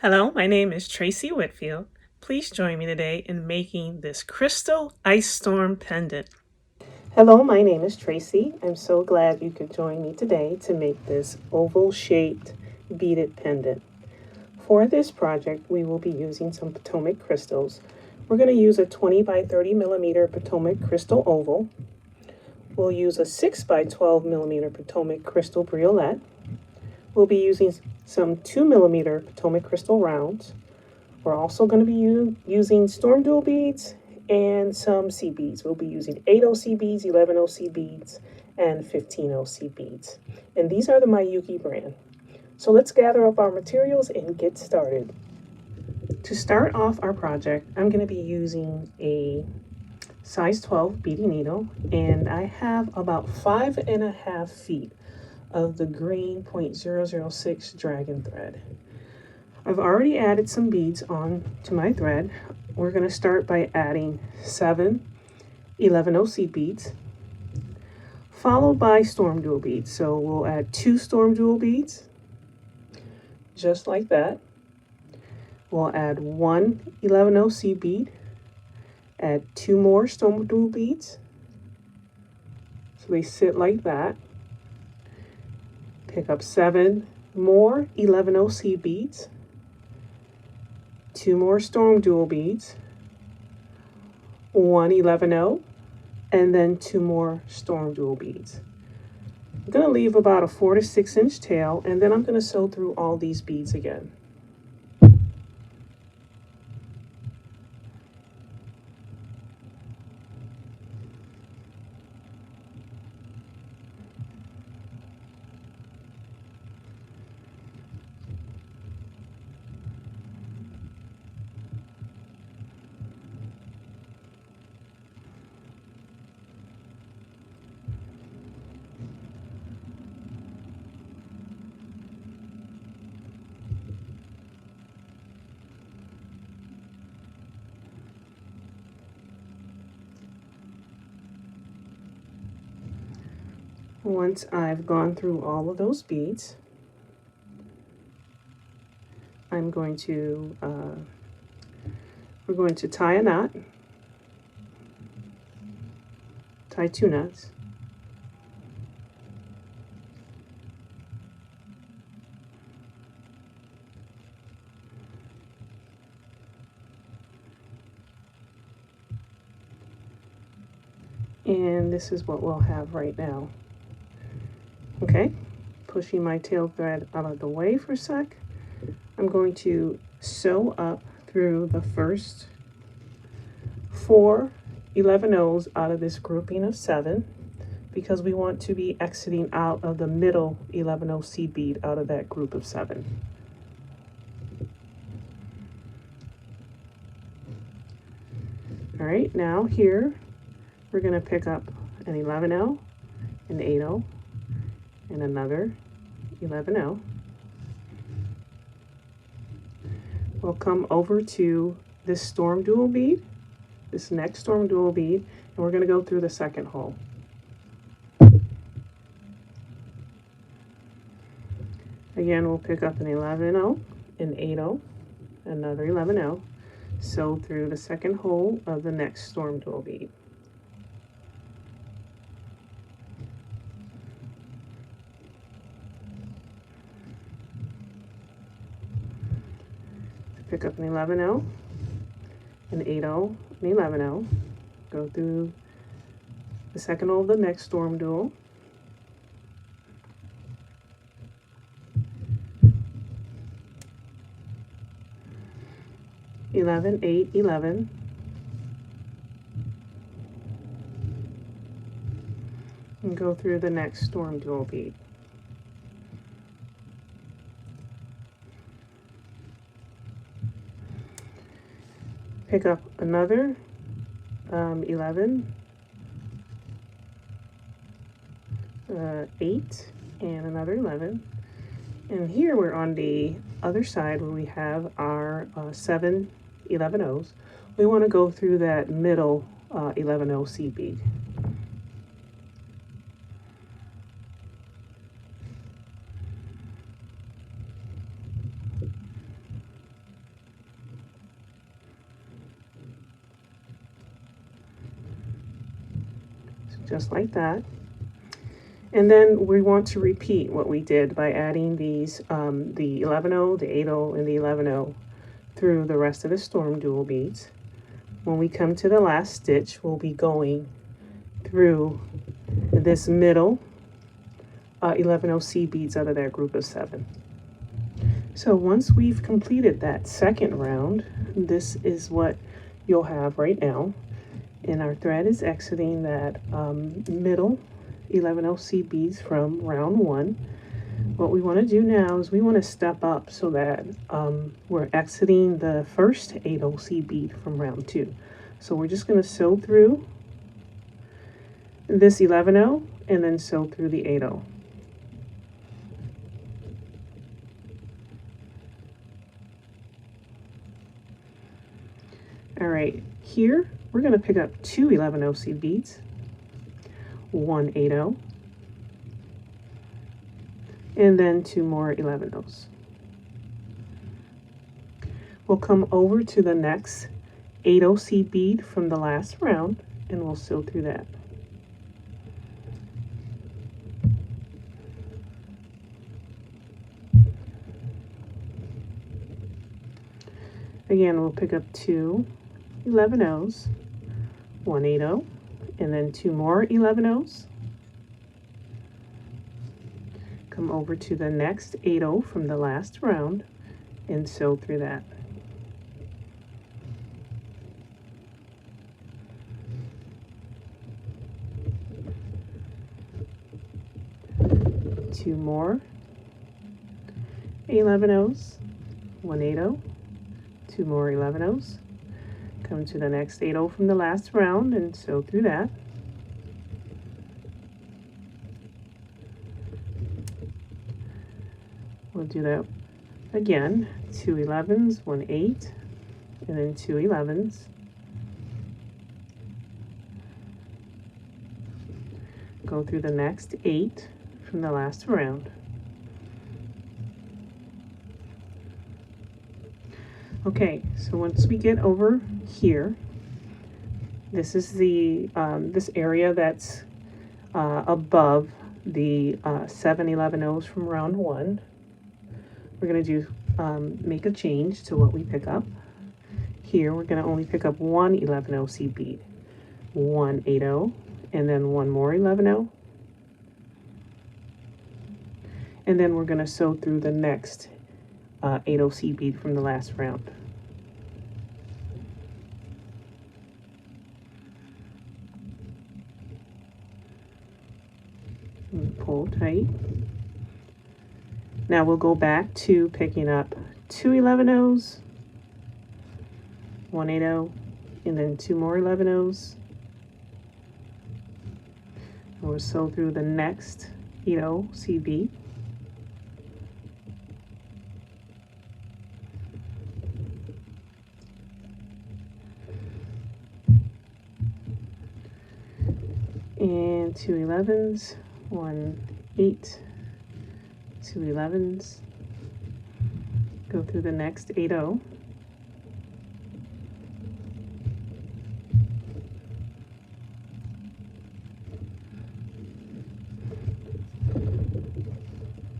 Hello, my name is Tracy Whitefield. Please join me today in making this Crystal Ice Storm Pendant. Hello, my name is Tracy. I'm so glad you could join me today to make this oval-shaped beaded pendant. For this project, we will be using some Potomac crystals. We're going to use a 20 by 30 millimeter Potomac crystal oval. We'll use a 6 by 12 millimeter Potomac crystal briolette. We'll be using some 2 millimeter Potomac crystal rounds. We're also going to be using StormDuo beads and some C beads. We'll be using 8 OC beads, 11 OC beads, and 15 OC beads. And these are the Mayuki brand. So let's gather up our materials and get started. To start off our project, I'm going to be using a size 12 beading needle, and I have about 5.5 feet of the green 0.006 dragon thread. I've already added some beads on to my thread. We're going to start by adding 7 11 OC beads, followed by StormDuo beads. So we'll add 2 StormDuo beads, just like that. We'll add 1 11 OC bead, add 2 more StormDuo beads, so they sit like that. Pick up 7 more 11 OC beads, 2 more StormDuo beads, 1 11O, and then 2 more StormDuo beads. I'm going to leave about a 4 to 6 inch tail, and then I'm going to sew through all these beads again. Once I've gone through all of those beads, we're going to tie a knot, tie 2 knots. And this is what we'll have right now. Okay, pushing my tail thread out of the way for a sec. I'm going to sew up through the first 4 11Os out of this grouping of 7, because we want to be exiting out of the middle 11 OC bead out of that group of 7. All right, now here we're going to pick up an 11O, an 8O, and another 11O. We'll come over to this StormDuo bead, this next StormDuo bead, and we're going to go through the second hole. Again, we'll pick up an 11O, an 8O, another 11O, sew through the second hole of the next StormDuo bead. Pick up an 11O, an 8O, an 11O, go through the second hole of the next StormDuo, (11, 8, 11), and go through the next StormDuo bead. Pick up another 11, 8, and another 11. And here we're on the other side where we have our 7 11Os. We want to go through that middle 11 OC bead. just like that. And then we want to repeat what we did by adding these, the 11-0, the 8-0, and the 11-0 through the rest of the StormDuo beads. When we come to the last stitch, we'll be going through this middle 11-0 C beads out of that group of 7. So once we've completed that second round, this is what you'll have right now. And our thread is exiting that middle 11-0 C beads from round 1. What we want to do now is we want to step up so that we're exiting the first 8-0 C bead from round 2. So we're just going to sew through this 11-0 and then sew through the 8-0. All right, here we're going to pick up 2 11-0 C beads, 1 8-0, and then 2 more 11-0s. We'll come over to the next 8-0 C bead from the last round, and we'll sew through that. Again, we'll pick up 2 11-0s, 1 8-0, and then 2 more 11-0s. Come over to the next 8-0 from the last round and sew through that. Two more 11-0s, 1 8-0, 2 more 11-0s. Come to the next 8-0 from the last round and sew through that. We'll do that again, 2 11s, 1 8, and then 2 11s. Go through the next 8 from the last round. Okay, so once we get over here, this is the this area that's above the 7 11-0s from round 1. We're going to do make a change to what we pick up. Here we're going to only pick up 1 11-0 C bead, 1 8-0, and then 1 more 11-0. And then we're going to sew through the next 8-0 C bead from the last round. And pull tight. Now we'll go back to picking up 2 11-0s, 1 8-0, and then 2 more 11-0s. And we'll sew through the next 8-0 C bead. And 2 11s, 1 8, 2 11s, go through the next 8-0,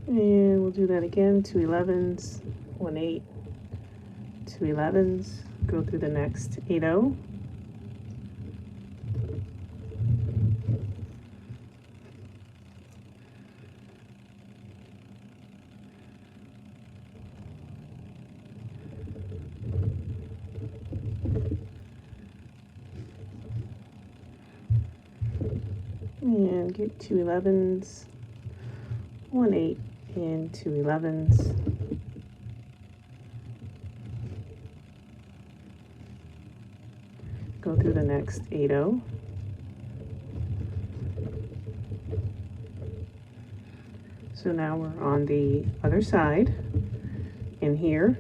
and we'll do that again, 2 11s, 1 8, 2 11s, go through the next 8-0, and get 2 11s, 1 8, and 2 11s. Go through the next 8-0. So now we're on the other side. And here,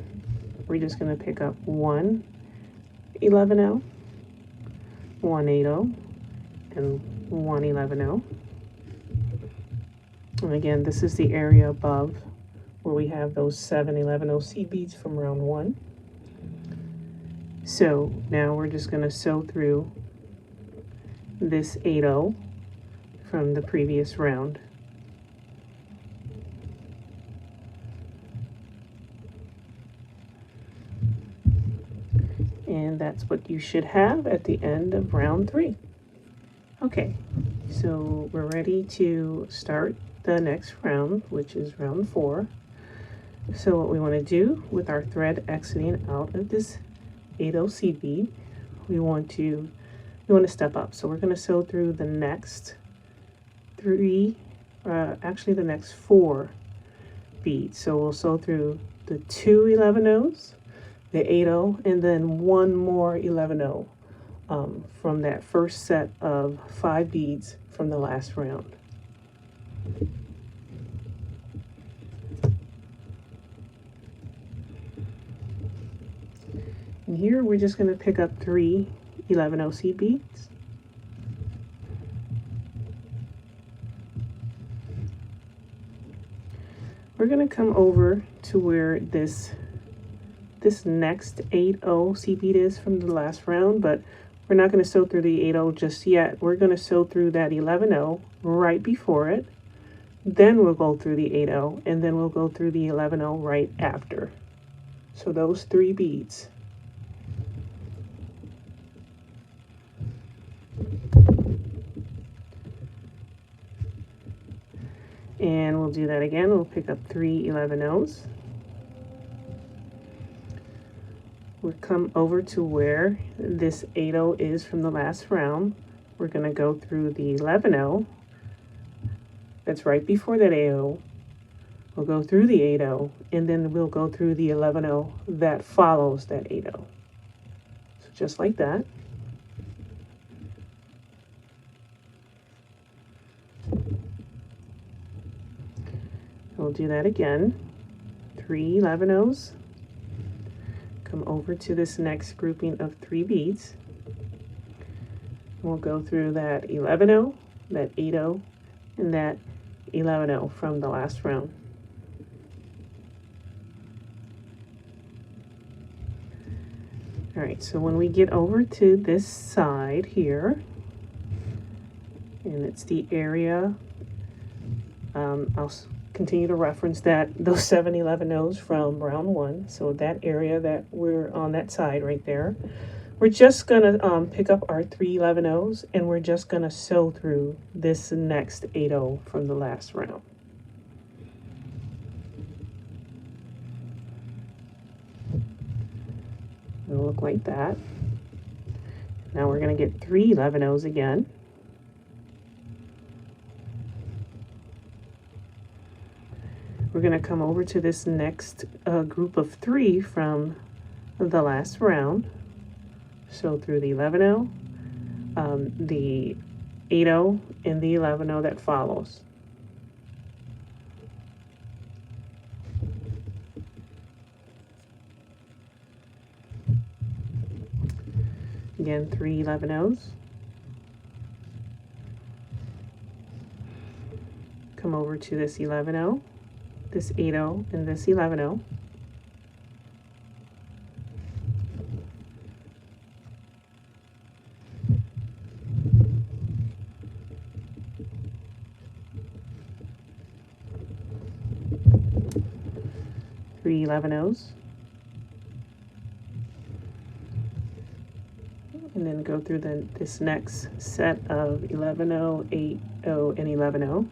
we're just going to pick up 1 11-0, 1 8-0, and 1 11-0. And again, this is the area above where we have those 7 11-0 C beads from round 1. So now we're just going to sew through this 8-0 from the previous round. And that's what you should have at the end of round 3. Okay, so we're ready to start the next round, which is round 4. So what we want to do with our thread exiting out of this 8/0 seed bead, we want to step up. So we're going to sew through the next the next 4 beads. So we'll sew through the 2 11/0s, the 8/0, and then one more 11/0 from that first set of 5 beads from the last round. And here we're just going to pick up 3 11/0 seed beads. We're going to come over to where this next 8/0 seed bead is from the last round, but we're not going to sew through the 8/0 just yet. We're going to sew through that 11/0 right before it. Then we'll go through the 8/0, and then we'll go through the 11/0 right after. So those 3 beads. And we'll do that again. We'll pick up 3 11/0s. We'll come over to where this 8/0 is from the last round. We're going to go through the 11/0. That's right before that 8/0. We'll go through the 8/0, and then we'll go through the 11/0 that follows that 8/0. So just like that. We'll do that again. 3 11/0s. Come over to this next grouping of 3 beads. We'll go through that 11/0, that 8/0, and that 11/0 from the last round. All right, so when we get over to this side here, and it's the area, I'll continue to reference those 7 11/0s from round 1. So that area that we're on that side right there, we're just gonna pick up our 3 11/0s, and we're just gonna sew through this next 8/0 from the last round. It'll look like that. Now we're gonna get 3 11/0s again. We're going to come over to this next group of 3 from the last round. So through the 11/0, the 8/0, and the 11/0 that follows. Again, 3 11/0s. Come over to this 11/0. This 8/0 and this 11/0. Three 11/0s. And then go through this next set of 11/0, 8/0, and 11/0.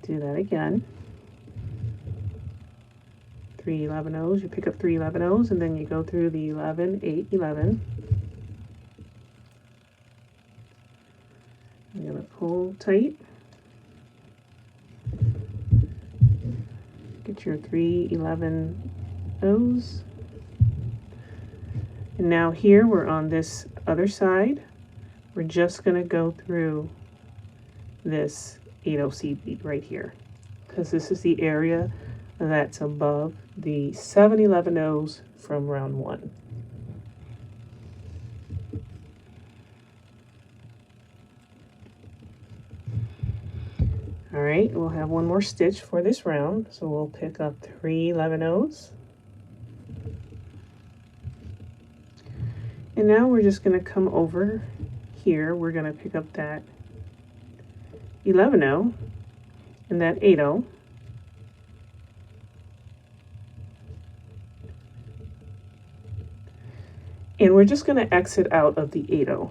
Do that again. 3 11/0s. You pick up 3 11/0s, and then you go through the 11, 8, 11. I'm going to pull tight. Get your 3 11/0s. And now here we're on this other side. We're just going to go through this 8/0 seed bead right here, because this is the area that's above the 7 11/0s from round 1. All right, we'll have one more stitch for this round, so we'll pick up 3 11/0s. And now we're just going to come over here. We're going to pick up that 11-0 and that 8-0. And we're just going to exit out of the 8-0.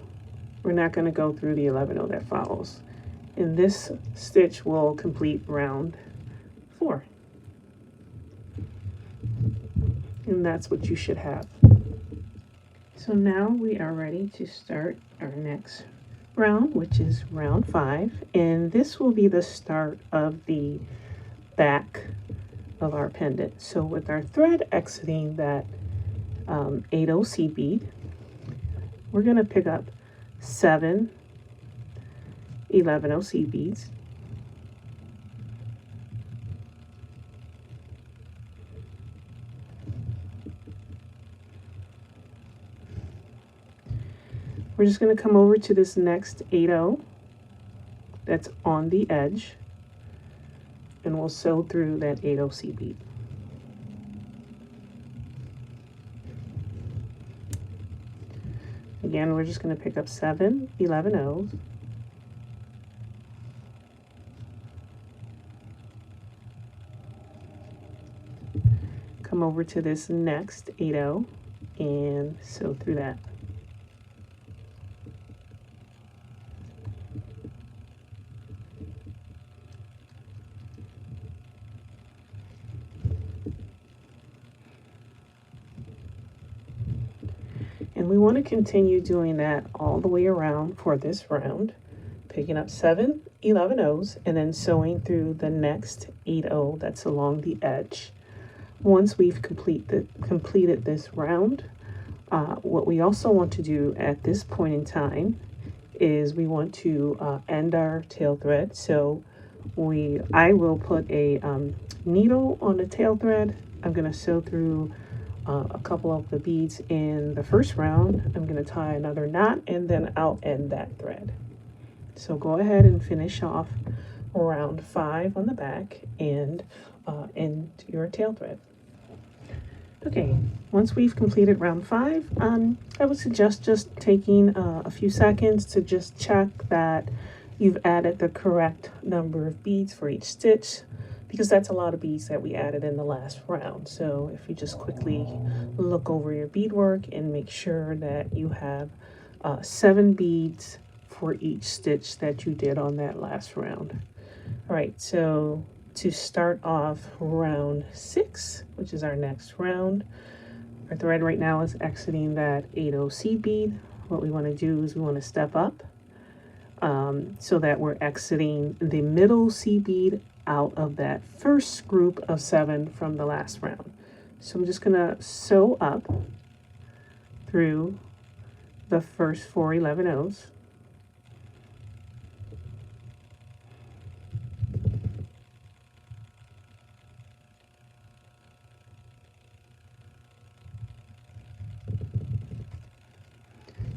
We're not going to go through the 11-0 that follows. And this stitch will complete round 4. And that's what you should have. So now we are ready to start our next round, which is round 5. And this will be the start of the back of our pendant. So with our thread exiting that 8-0 seed bead, we're going to pick up 7 11-0 seed beads, we're just going to come over to this next 8-0 that's on the edge, and we'll sew through that 8-0 seed bead. Again, we're just going to pick up 7 11-0s, come over to this next 8-0 and sew through that. And we want to continue doing that all the way around for this round, picking up 7 11-0s and then sewing through the next 8-0 that's along the edge. Once we've completed this round, what we also want to do at this point in time is we want to end our tail thread. So I will put a needle on the tail thread. I'm going to sew through a couple of the beads in the first round. I'm going to tie another knot and then I'll end that thread. So go ahead and finish off round 5 on the back and end your tail thread. Okay, once we've completed round 5, I would suggest just taking a few seconds to just check that you've added the correct number of beads for each stitch, because that's a lot of beads that we added in the last round. So if you just quickly look over your beadwork and make sure that you have 7 beads for each stitch that you did on that last round. All right, so to start off round 6, which is our next round, our thread right now is exiting that 8-0 seed bead. What we want to do is we want to step up so that we're exiting the middle seed bead out of that first group of 7 from the last round. So I'm just going to sew up through the first 4 11-0s.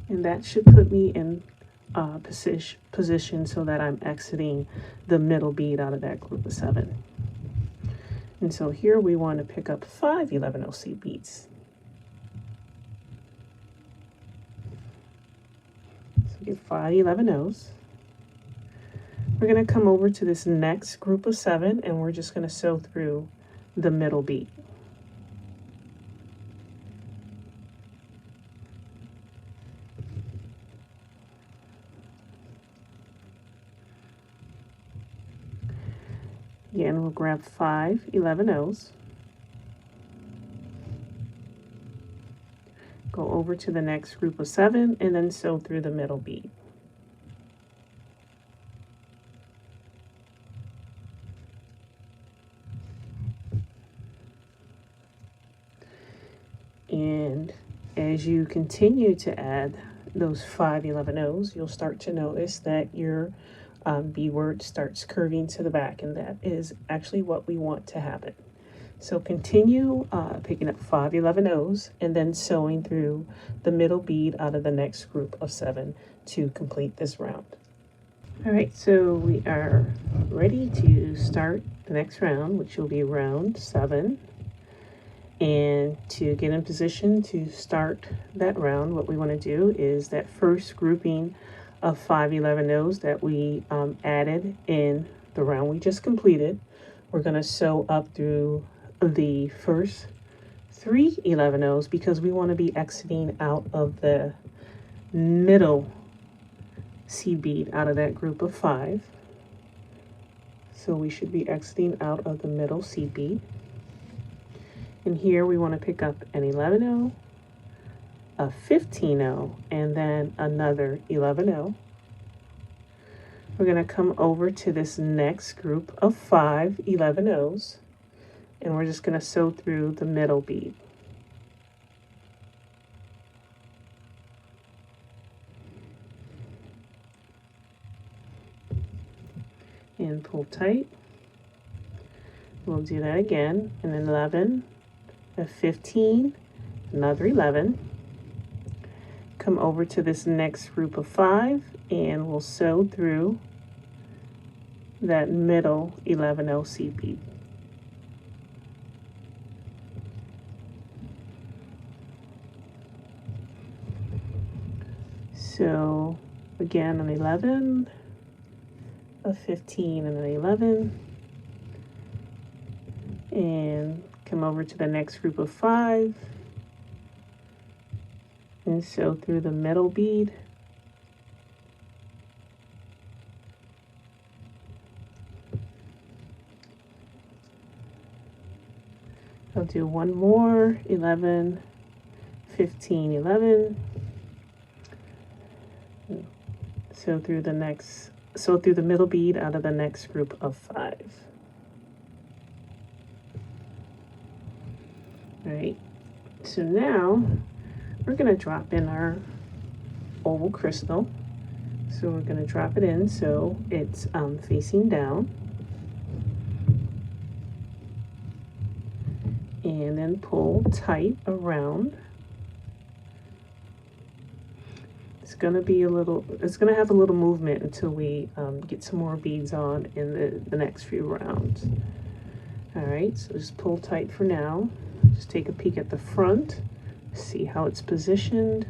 And that should put me in position so that I'm exiting the middle bead out of that group of 7. And so here we want to pick up 5 11-0 seed beads. So get 5 11-0s. We're going to come over to this next group of 7 and we're just going to sew through the middle bead. Again, we'll grab 5 11-0s, go over to the next group of 7, and then sew through the middle bead. And as you continue to add those 5 11-0s, you'll start to notice that your beadward starts curving to the back, and that is actually what we want to happen. So continue picking up 5 11-0s and then sewing through the middle bead out of the next group of 7 to complete this round. All right, so we are ready to start the next round, which will be round 7. And to get in position to start that round, what we want to do is that first grouping of 5 11-0s that we added in the round we just completed, we're going to sew up through the first 3 11-0s because we want to be exiting out of the middle seed bead out of that group of 5. So we should be exiting out of the middle seed bead. And here we want to pick up an 11-0, a 15-0, and then another 11-0. We're going to come over to this next group of 5 11-0s, and we're just going to sew through the middle bead. And pull tight. We'll do that again, an 11, a 15, another 11. Come over to this next group of 5 and we'll sew through that middle 11-0 seed bead. So again, an 11, a 15, and an 11. And come over to the next group of 5 and sew through the middle bead. I'll do one more, 11, 15, 11. Sew through the middle bead out of the next group of 5. All right, so now we're going to drop in our oval crystal. So we're going to drop it in so it's facing down. And then pull tight around. It's going to have a little movement until we get some more beads on in the next few rounds. All right, so just pull tight for now. Just take a peek at the front, see how it's positioned.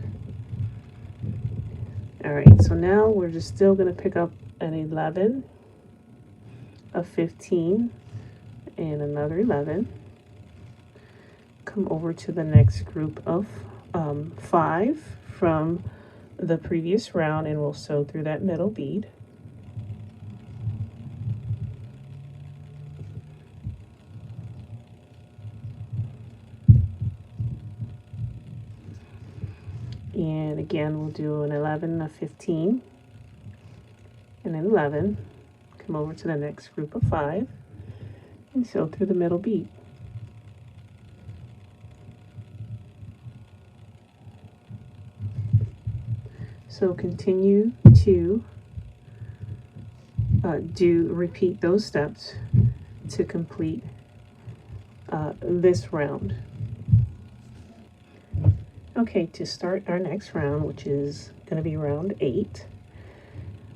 All right, so now we're just still going to pick up an 11, a 15, and another 11. Come over to the next group of 5 from the previous round, and we'll sew through that middle bead. And again, we'll do an 11, a 15, and an 11. Come over to the next group of 5 and sew through the middle bead. So continue to repeat those steps to complete this round. Okay, to start our next round, which is going to be round 8,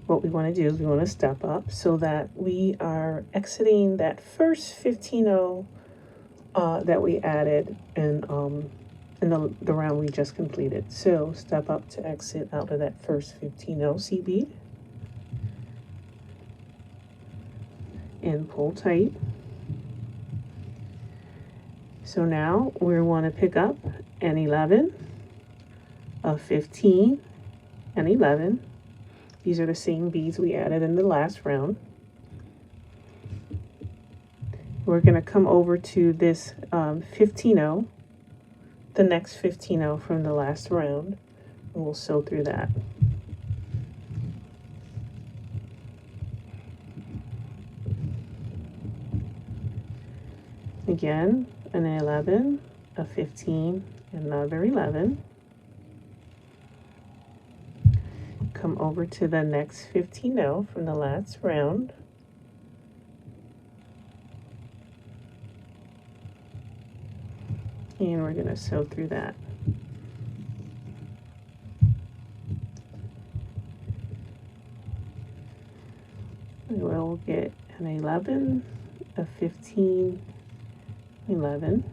what we want to do is we want to step up so that we are exiting that first 15-0 that we added in the round we just completed. So step up to exit out of that first 15-0 seed bead and pull tight. So now we want to pick up an 11, a 15, and 11. These are the same beads we added in the last round. We're going to come over to this 15-0, the next 15-0 from the last round, and we'll sew through that. Again, an 11, a 15, another 11. Come over to the next 15-0 from the last round. And we're going to sew through that. We'll get an 11, a 15, 11.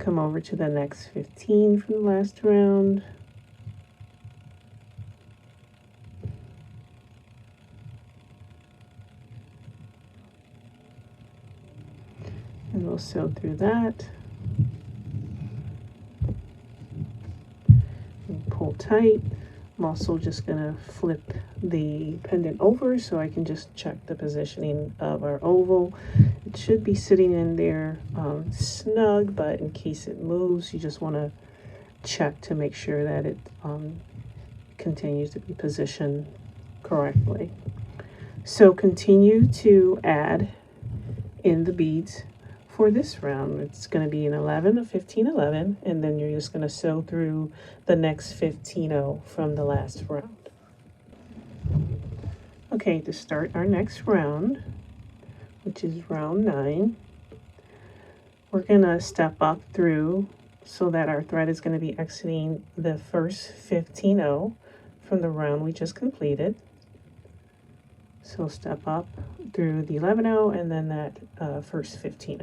come over to the next 15 from the last round. And we'll sew through that. And pull tight. I'm also just going to flip the pendant over so I can just check the positioning of our oval. It should be sitting in there snug, but in case it moves, you just want to check to make sure that it continues to be positioned correctly. So continue to add in the beads for this round. It's going to be an 11, a 15, 11, and then you're just going to sew through the next 15 from the last round. Okay, to start our next round, which is round 9, we're going to step up through so that our thread is going to be exiting the first 15 from the round we just completed. So step up through the 11 and then that first 15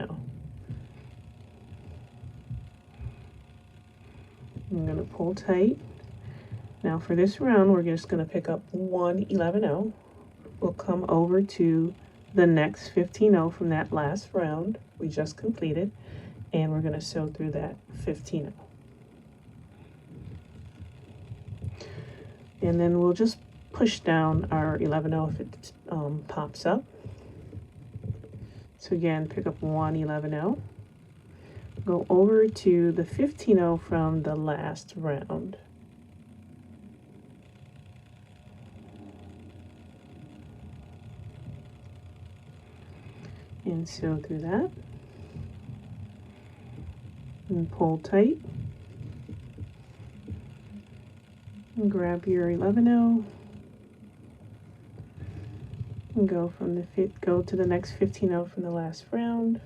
I'm going to pull tight. Now for this round, we're just going to pick up one 11 We'll come over to the next 15 from that last round we just completed, and we're going to sew through that 15 and then we'll just push down our 11 if it pops up. So again, pick up one 11 go over to the 15 from the last round, and sew through that and pull tight and grab your 11 and go to the next 15 from the last round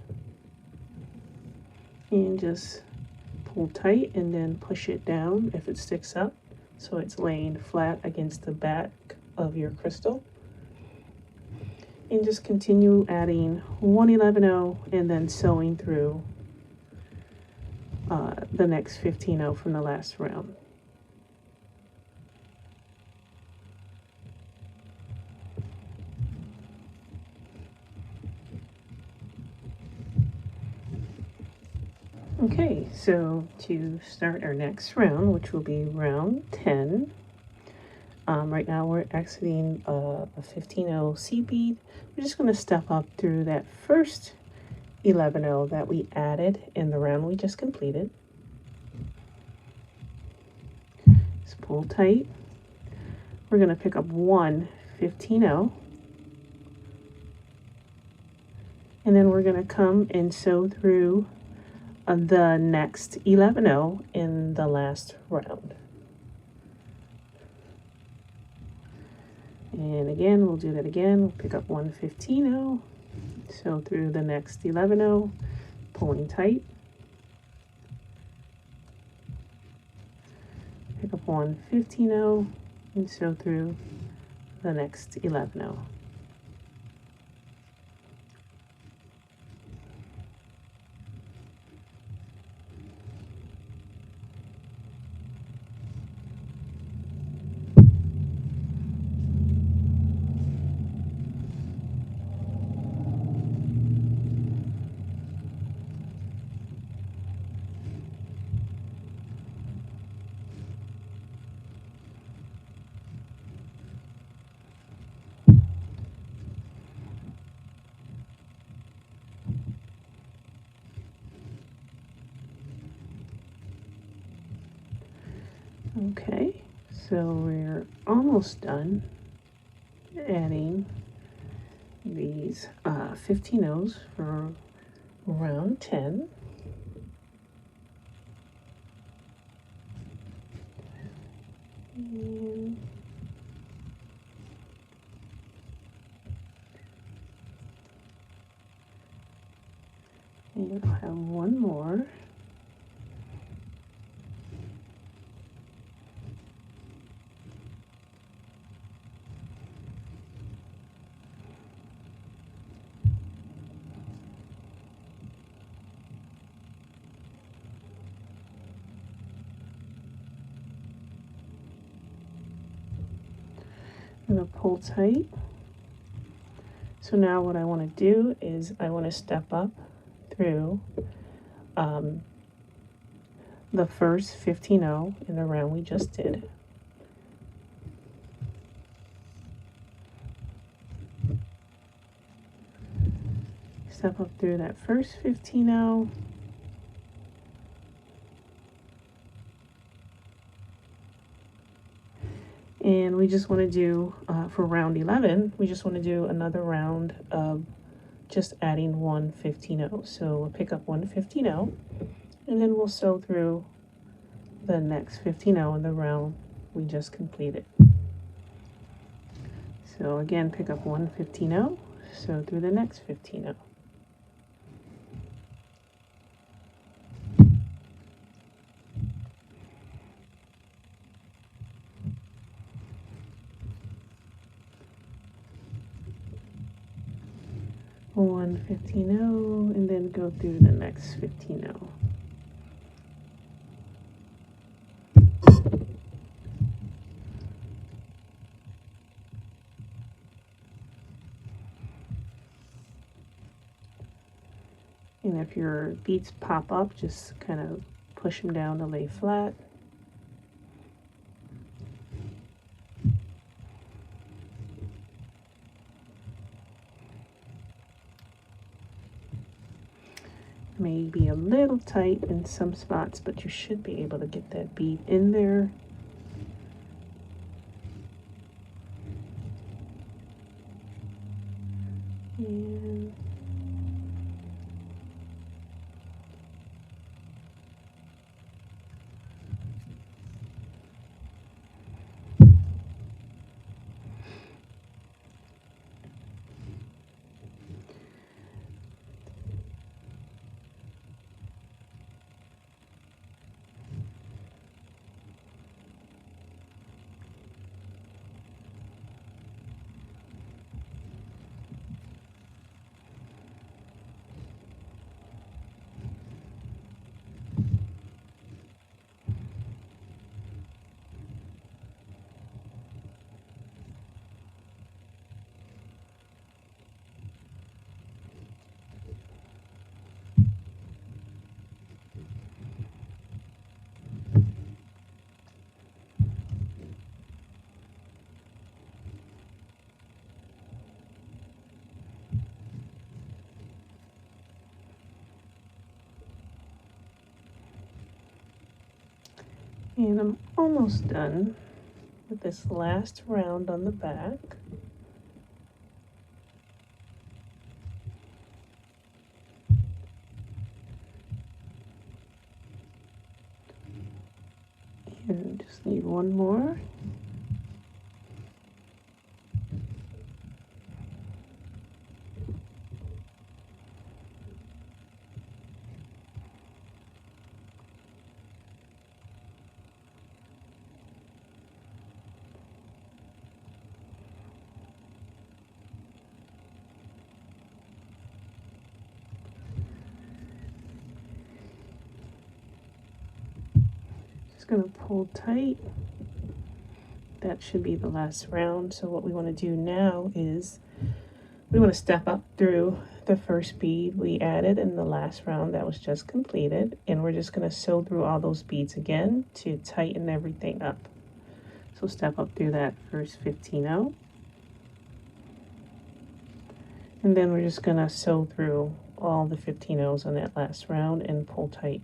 and just pull tight and then push it down if it sticks up so it's laying flat against the back of your crystal, and just continue adding one 11 and then sewing through the next 15 from the last round. Okay, so to start our next round, which will be round 10, right now we're exiting a 15 C bead. We're just going to step up through that first 11 that we added in the round we just completed. Just pull tight. We're going to pick up one 15 and then we're going to come and sew through the next 11 in the last round. And again, we'll do that again. We'll pick up one 15 sew through the next 11 pulling tight. Pick up one 15 and sew through the next 11 Okay, so we're almost done adding these 15 for round 10. And I'll have one more. I'm going to pull tight. So now what I want to do is I want to step up through the first 15-0 in the round we just did. Step up through that first 15-0. And we just want to do, for round 11, we just want to do another round of just adding one 15-0. So we'll pick up one 15-0, and then we'll sew through the next 15-0 in the round we just completed. So again, pick up one 15-0, sew through the next 15-0. One 15-0, and then go through the next 15-0. And if your beads pop up, just kind of push them down to lay flat. May be a little tight in some spots, but you should be able to get that bead in there. And I'm almost done with this last round on the back. And just need one more. Going to pull tight. That should be the last round. So what we want to do now is we want to step up through the first bead we added in the last round that was just completed, and we're just going to sew through all those beads again to tighten everything up. So step up through that first 15-0, and then we're just going to sew through all the 15-0s on that last round and pull tight.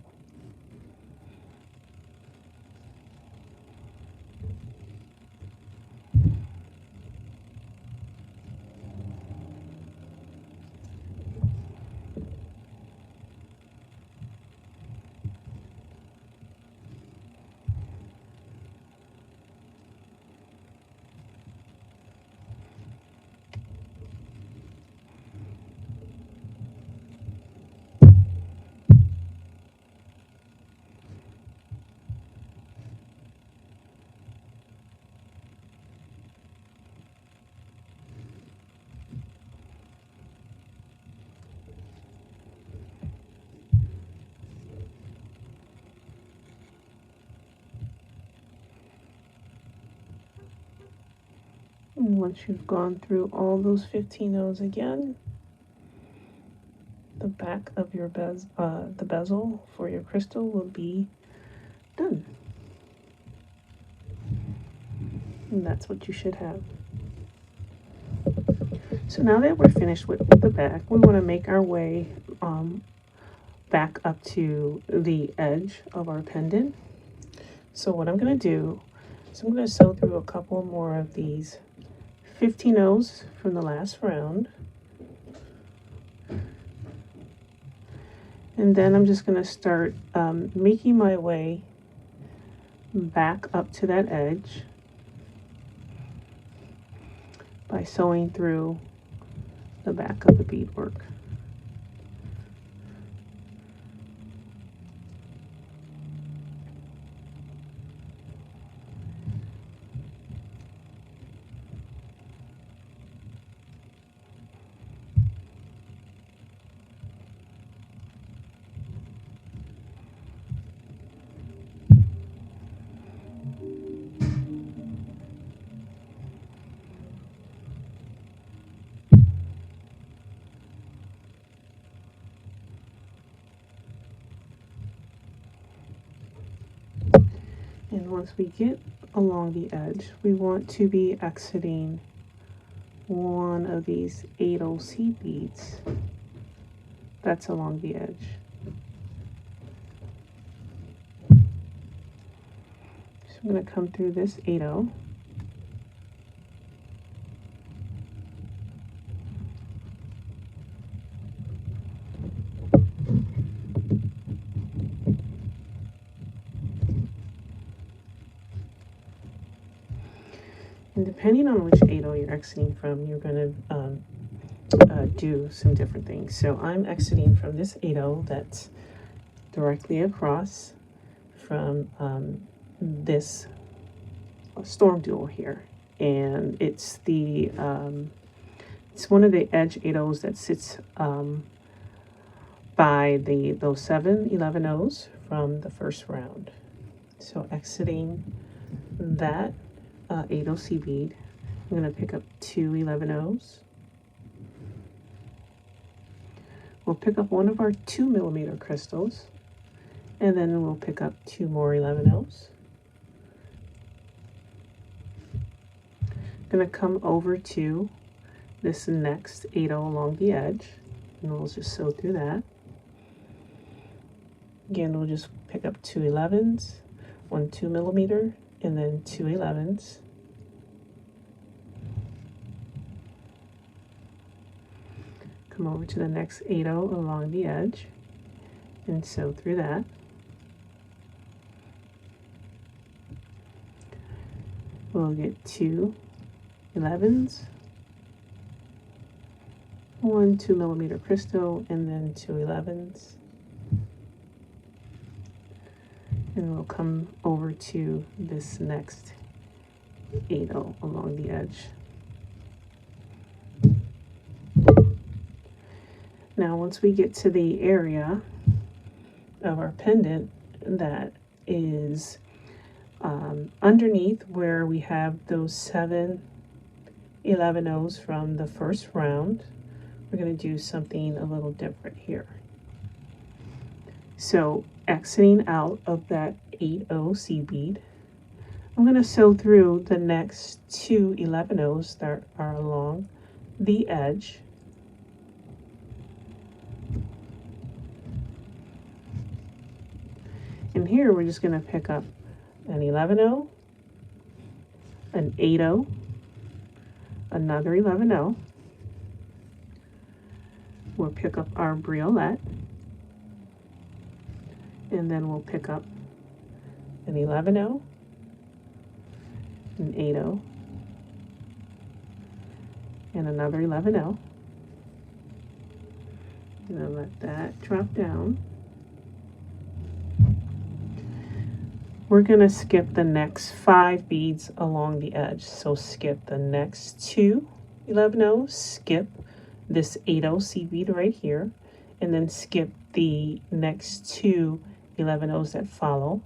And once you've gone through all those 15 O's again, the back of your the bezel for your crystal will be done. And that's what you should have. So now that we're finished with the back, we want to make our way back up to the edge of our pendant. So what I'm going to do is I'm going to sew through a couple more of these 15 O's from the last round. And then I'm just going to start making my way back up to that edge by sewing through the back of the beadwork. And once we get along the edge, we want to be exiting one of these 8OC beads that's along the edge. So I'm going to come through this 8O. And depending on which 8O you're exiting from, you're going to do some different things. So I'm exiting from this 8O that's directly across from this StormDuo here, and it's the it's one of the edge 8Os that sits by those 7-11 O's from the first round. So exiting that 8OC bead, I'm going to pick up 2 11 O's. We'll pick up one of our 2mm crystals, and then we'll pick up 2 more 11 O's. Going to come over to this next 8O along the edge, and we'll just sew through that. Again, we'll just pick up 2 11s, 1 2mm, and then 2 11s. Come over to the next 8O along the edge and sew through that. We'll get 2 11s, 1 2mm crystal, and then 2 11s. And we'll come over to this next 8O along the edge. Now, once we get to the area of our pendant that is underneath where we have those 7 11 O's from the first round, we're going to do something a little different here. So exiting out of that 8OC bead, I'm going to sew through the next 2 11 O's that are along the edge. And here we're just going to pick up an 11O, an 8O, another 11O. We'll pick up our briolette, and then we'll pick up an 11O, an 8O, and another 11O. And then let that drop down. We're going to skip the next 5 beads along the edge. So skip the next 2 11 O's, skip this 8OC bead right here, and then skip the next 2 11 O's that follow.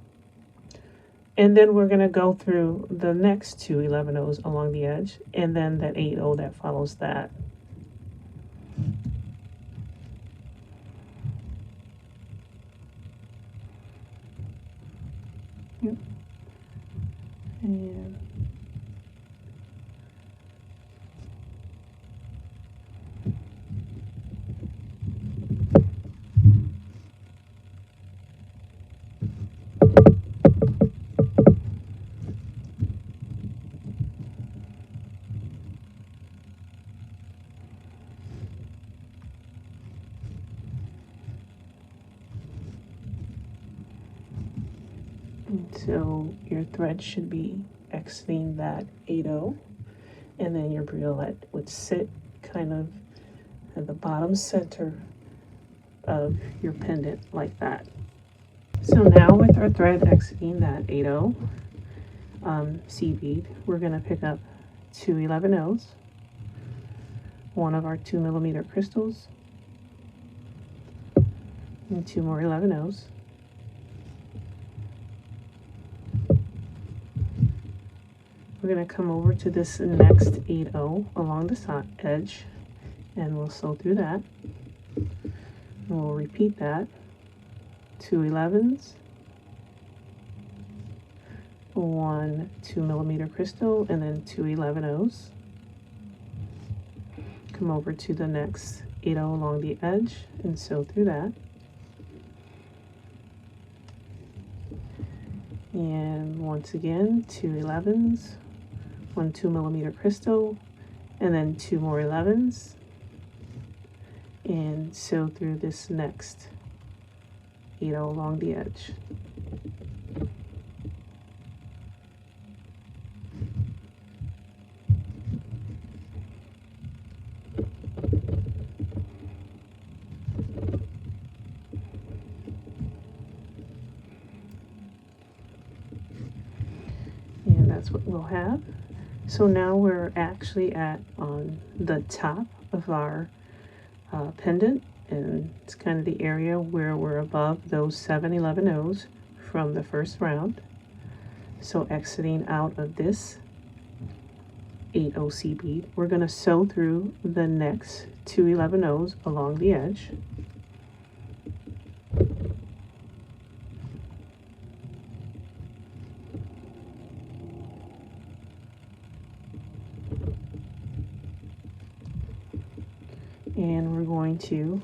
And then we're going to go through the next two 11-0s along the edge, and then that 8-0 that follows that. Yep. And so your thread should be exiting that 8-0, and then your briolet would sit kind of at the bottom center of your pendant like that. So now with our thread exiting that 8-0 C bead, we're going to pick up two 11-0s, one of our 2mm crystals, and two more 11-0s. We're going to come over to this next 8-0 along the side edge, and we'll sew through that. And we'll repeat that. Two 11s, one 2mm crystal, and then two 11-0s. Come over to the next 8-0 along the edge and sew through that. And once again, two 11s, one 2mm crystal, and then two more 11s, and sew through this next 8-0 along the edge. And that's what we'll have. So now we're actually at on the top of our pendant, and it's kind of the area where we're above those 7 11-0s from the first round. So exiting out of this 8-0 C bead, we're going to sew through the next two 11-0s along the edge. And we're going to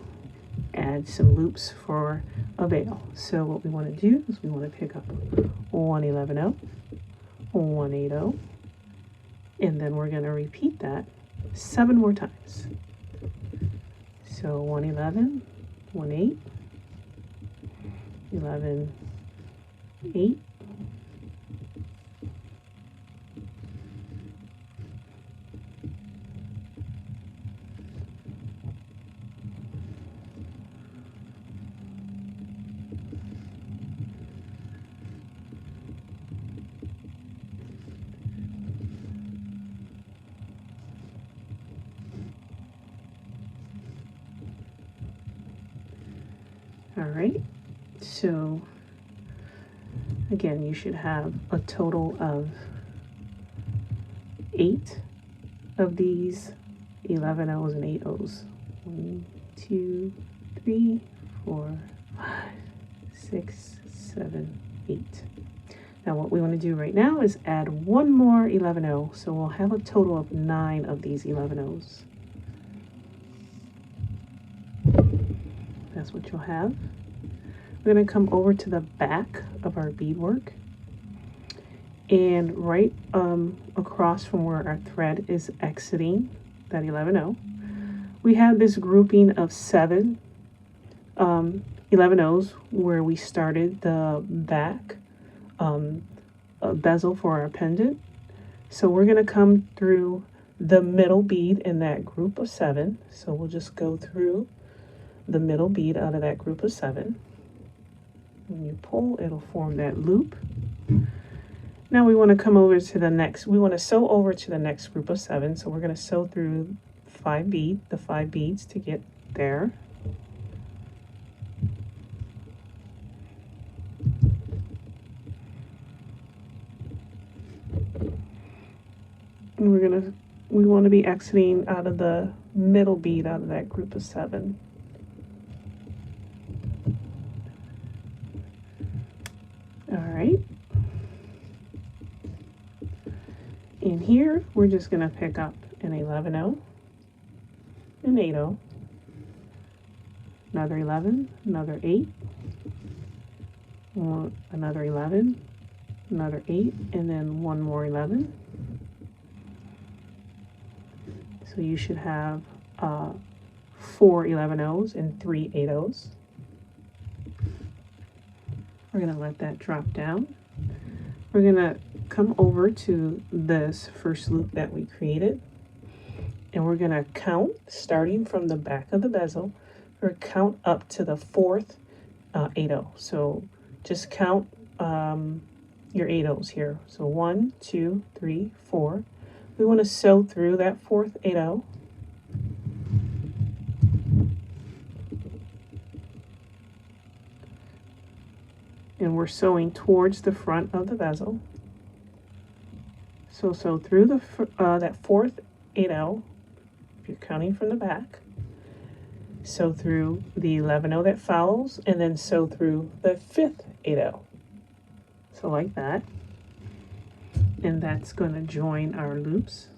add some loops for a veil. So what we want to do is we want to pick up one 11-0, one 8-0, and then we're going to repeat that 7 more times. So 1 11, 1 8, 11 8, all right, so again, you should have a total of 8 of these 11-0s and 8-0s. 1, 2, 3, 4, 5, 6, 7, 8. Now what we want to do right now is add one more 11-0, so we'll have a total of 9 of these 11-0s. That's what you'll have. We're going to come over to the back of our beadwork, and right across from where our thread is exiting that 11-0, we have this grouping of 7 11-0s where we started the back bezel for our pendant. So we're going to come through the middle bead in that group of 7. So we'll just go through the middle bead out of that group of 7. When you pull, it'll form that loop. Now we want to come over to the next, we want to sew over to the next group of 7. So we're going to sew through the 5 beads to get there. And we want to be exiting out of the middle bead out of that group of 7. All right. In here, we're just going to pick up an 11-0, an 8-0, another 11, another 8, another 11, another 8, and then one more 11. So you should have 4 11-0s and 3 8-0s. We're going to let that drop down. We're going to come over to this first loop that we created, and we're going to count, starting from the back of the bezel, or count up to the 4th 8-0. So just count your 8-0s here. So 1, 2, 3, 4. We want to sew through that 4th 8-0. And we're sewing towards the front of the bezel. So sew through the that 4th 8-0, if you're counting from the back. Sew through the 11-0 that follows, and then sew through the 5th 8-0. So like that. And that's going to join our loops.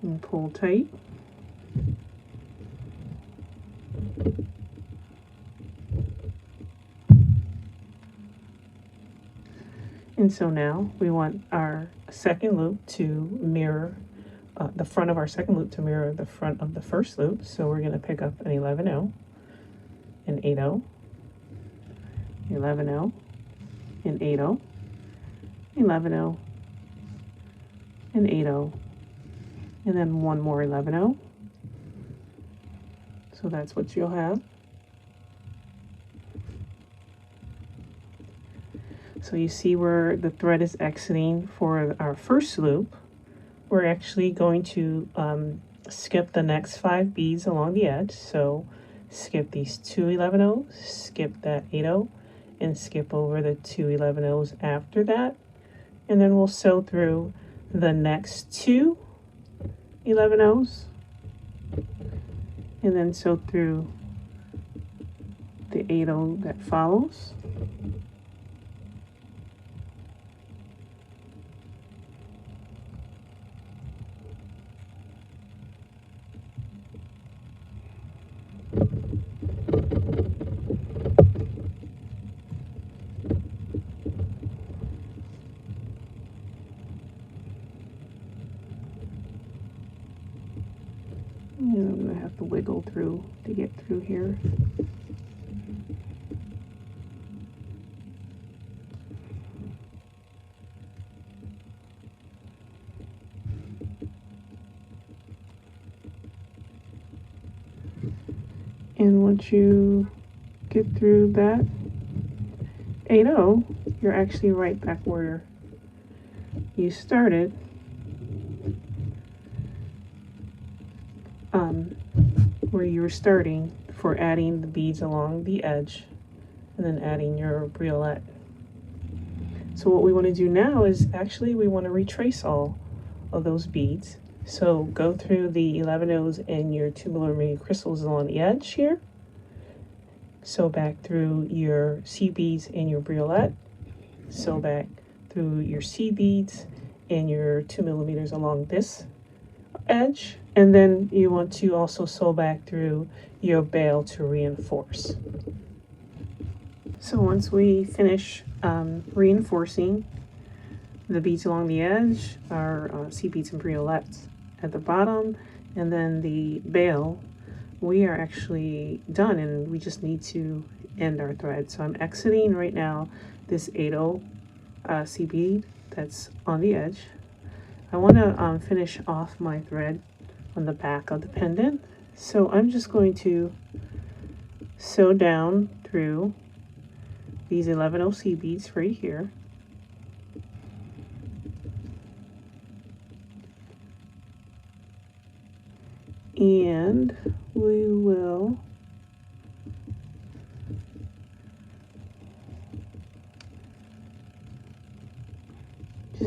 And pull tight. And so now we want our second loop to mirror the front of our second loop to mirror the front of the first loop. So we're going to pick up an 11-0, an 8-0, 11-0, an 8-0, 11-0, an 8-0, and then one more 11-0. So that's what you'll have. So you see where the thread is exiting for our first loop. We're actually going to skip the next 5 beads along the edge. So skip these 2 11-0s, skip that 8-0, and skip over the 2 11-0s after that. And then we'll sew through the next 2 11-0s, and then sew through the 8-0 that follows. And I'm going to have to wiggle through to get through here. And once you get through that 8-0, you're actually right back where you started. Where you were starting for adding the beads along the edge and then adding your briolette. So what we want to do now is actually we want to retrace all of those beads. So go through the 11-0s and your 2mm crystals along the edge here. Sew back through your C beads and your briolette. Sew back through your C beads and your 2mm along this edge. And then you want to also sew back through your bail to reinforce. So once we finish reinforcing the beads along the edge, our C beads and briolettes at the bottom, and then the bail, we are actually done, and we just need to end our thread. So I'm exiting right now this 8-0 C bead that's on the edge. I want to finish off my thread on the back of the pendant. So I'm just going to sew down through these 11-0 C beads right here. And we will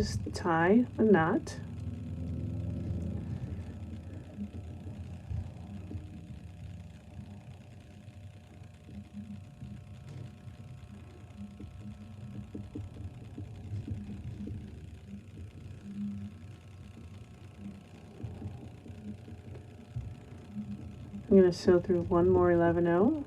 just tie a knot. I'm going to sew through one more 11-0.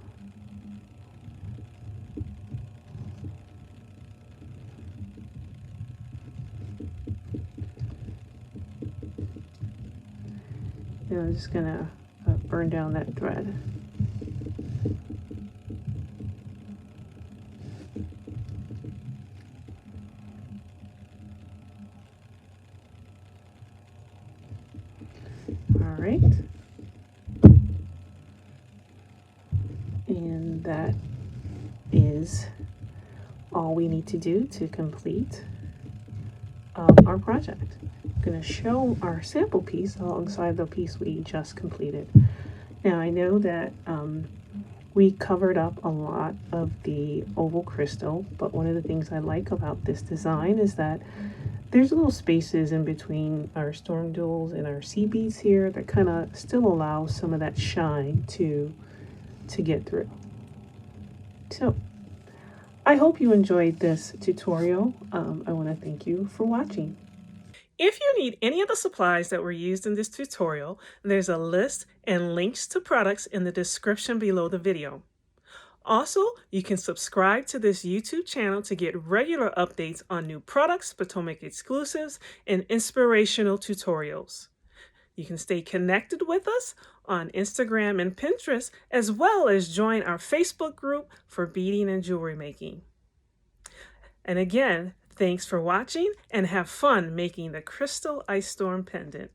And I'm just going to burn down that thread. All right. And that is all we need to do to complete our project. I'm going to show our sample piece alongside the piece we just completed. Now I know that we covered up a lot of the oval crystal, but one of the things I like about this design is that there's little spaces in between our StormDuos and our sea beads here that kind of still allow some of that shine to get through. So I hope you enjoyed this tutorial. I want to thank you for watching. If you need any of the supplies that were used in this tutorial, there's a list and links to products in the description below the video. Also, you can subscribe to this YouTube channel to get regular updates on new products, Potomac exclusives, and inspirational tutorials. You can stay connected with us on Instagram and Pinterest, as well as join our Facebook group for beading and jewelry making. And again, thanks for watching and have fun making the Crystal Ice Storm Pendant.